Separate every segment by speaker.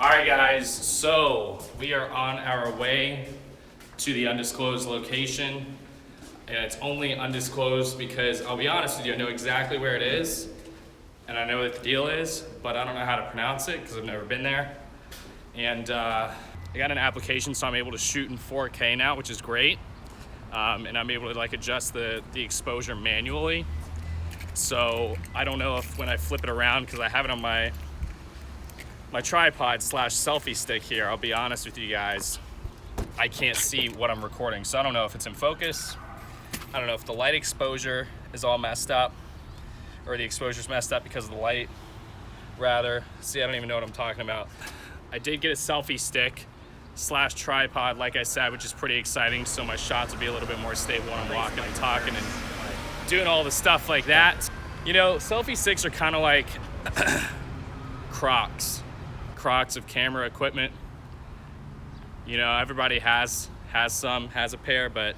Speaker 1: All right, guys, so we are on our way to the undisclosed location. And it's only undisclosed because I'll be honest with you, I know exactly where it is and I know what the deal is, but I don't know how to pronounce it because I've never been there. And I got an application, so I'm able to shoot in 4K now, which is great. And I'm able to adjust the exposure manually. So I don't know if when I flip it around, because I have it on my tripod / selfie stick here, I'll be honest with you guys, I can't see what I'm recording. So I don't know if it's in focus. I don't know if the light exposure is all messed up or the exposure's messed up because of the light, rather. See, I don't even know what I'm talking about. I did get a selfie stick / tripod, like I said, which is pretty exciting. So my shots will be a little bit more stable when I'm walking and talking and doing all the stuff like that. You know, selfie sticks are kind of like Crocs of camera equipment. You know, everybody has a pair, but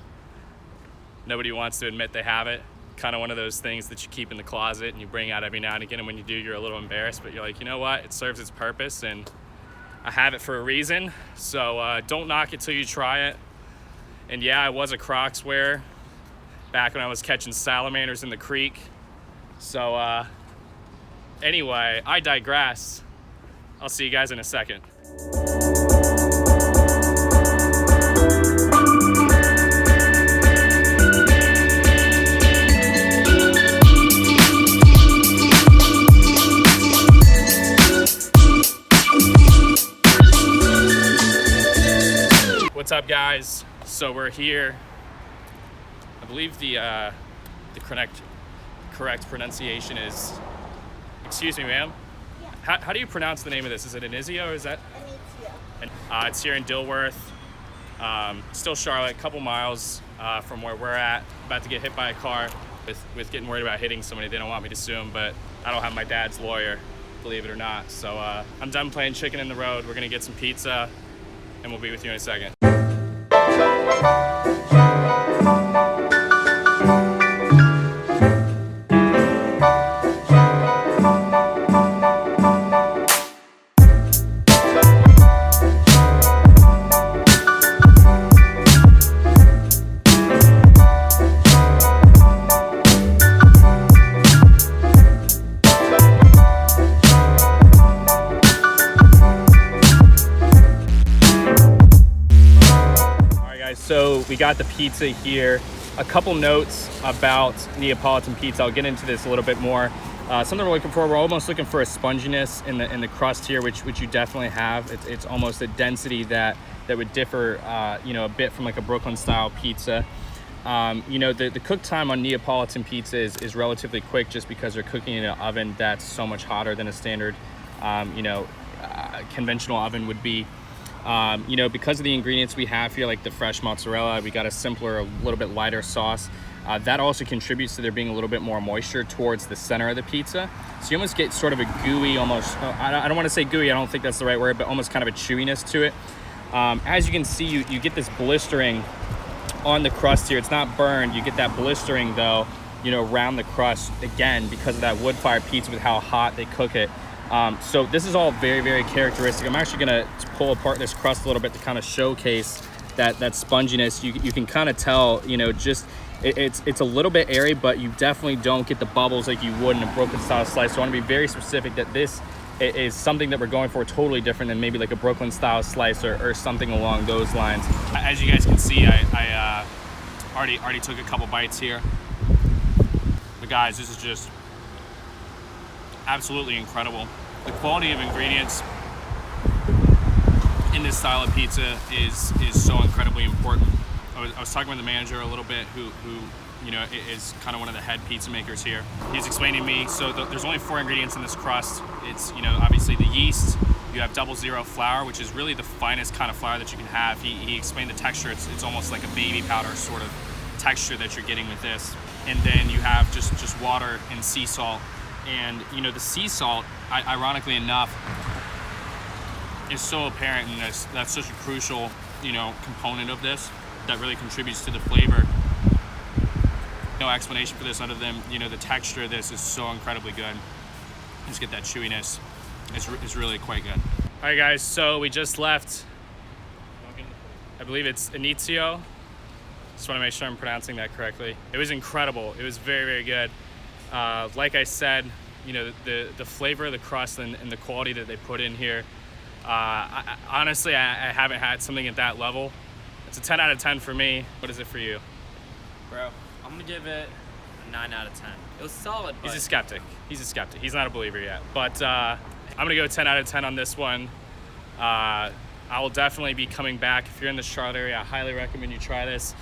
Speaker 1: nobody wants to admit they have it. Kind of one of those things that you keep in the closet and you bring out every now and again, and when you do, you're a little embarrassed, but you're like, you know what, it serves its purpose and I have it for a reason. So don't knock it till you try it. And yeah, I was a Crocs wearer back when I was catching salamanders in the creek. So anyway, I digress. I'll see you guys in a second. What's up, guys? So we're here. I believe the correct pronunciation is, excuse me, ma'am? Yeah. How do you pronounce the name of this? Is it Inizio or is that? Inizio. It's here in Dilworth. Still Charlotte, a couple miles from where we're at. About to get hit by a car with getting worried about hitting somebody. They don't want me to sue them, but I don't have my dad's lawyer, believe it or not. So I'm done playing chicken in the road. We're gonna get some pizza and we'll be with you in a second. So we got the pizza here. A couple notes about Neapolitan pizza. I'll get into this a little bit more. Something we're looking for, we're almost looking for a sponginess in the crust here, which you definitely have. It's almost a density that would differ, a bit from like a Brooklyn style pizza. The cook time on Neapolitan pizza is relatively quick, just because they're cooking in an oven that's so much hotter than a standard, conventional oven would be. Because of the ingredients we have here, like the fresh mozzarella, we got a simpler, a little bit lighter sauce. That also contributes to there being a little bit more moisture towards the center of the pizza. So you almost get sort of a gooey, almost, I don't want to say gooey, I don't think that's the right word, but almost kind of a chewiness to it. As you can see, you get this blistering on the crust here. It's not burned. You get that blistering though, around the crust, again, because of that wood-fired pizza with how hot they cook it. So this is all very, very characteristic. I'm actually gonna pull apart this crust a little bit to kind of showcase that sponginess. You can kind of tell, it's a little bit airy, but you definitely don't get the bubbles like you would in a Brooklyn style slice. So I want to be very specific that this is something that we're going for totally different than maybe like a Brooklyn style slice or something along those lines. As you guys can see, I already took a couple bites here. But guys, this is just absolutely incredible. The quality of ingredients in this style of pizza is so incredibly important. I was talking with the manager a little bit who is kind of one of the head pizza makers here. He's explaining to me, so there's only 4 ingredients in this crust. It's, obviously the yeast, you have 00 flour, which is really the finest kind of flour that you can have. He explained the texture. It's almost like a baby powder sort of texture that you're getting with this. And then you have just water and sea salt. And the sea salt, ironically enough, is so apparent, and that's such a crucial component of this that really contributes to the flavor. No explanation for this other than the texture of this is so incredibly good. Just get that chewiness. It's really quite good. All right, guys, so we just left, I believe it's Inizio. Just want to make sure I'm pronouncing that correctly. It was incredible. It was very, very good. Like I said, you know, the flavor of the crust and the quality that they put in here, honestly, I haven't had something at that level. It's a 10 out of 10 for me. What is it for you?
Speaker 2: Bro, I'm gonna give it a 9 out of 10. It was solid, but...
Speaker 1: He's a skeptic. He's a skeptic. He's not a believer yet. But I'm gonna go 10 out of 10 on this one. I will definitely be coming back. If you're in the Charlotte area, I highly recommend you try this.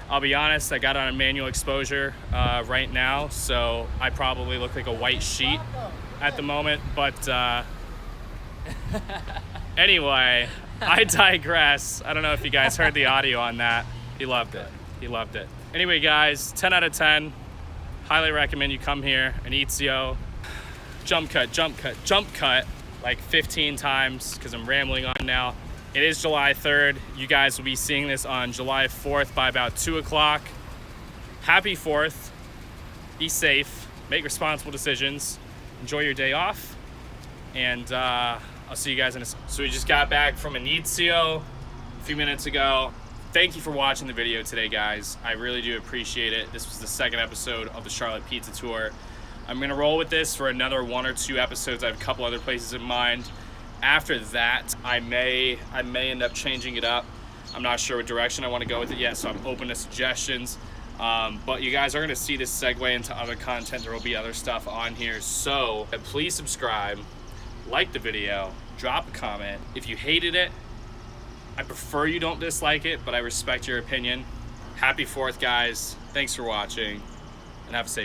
Speaker 1: I'll be honest, I got on a manual exposure right now, so I probably look like a white sheet at the moment, but anyway, I digress. I don't know if you guys heard the audio on that. He loved it. He loved it. Anyway, guys, 10 out of 10. Highly recommend you come here. Inizio. Jump cut like 15 times because I'm rambling on now. It is July 3rd. You guys will be seeing this on July 4th by about 2 o'clock. Happy 4th. Be safe. Make responsible decisions. Enjoy your day off. And I'll see you guys in a second. So we just got back from Inizio a few minutes ago. Thank you for watching the video today, guys. I really do appreciate it. This was the second episode of the Charlotte Pizza Tour. I'm gonna roll with this for another 1 or 2 episodes. I have a couple other places in mind. After that, I may end up changing it up. I'm not sure what direction I want to go with it yet, so I'm open to suggestions. But you guys are going to see this segue into other content. There will be other stuff on here. So please subscribe, like the video, drop a comment. If you hated it, I prefer you don't dislike it, but I respect your opinion. Happy 4th, guys. Thanks for watching, and have a safe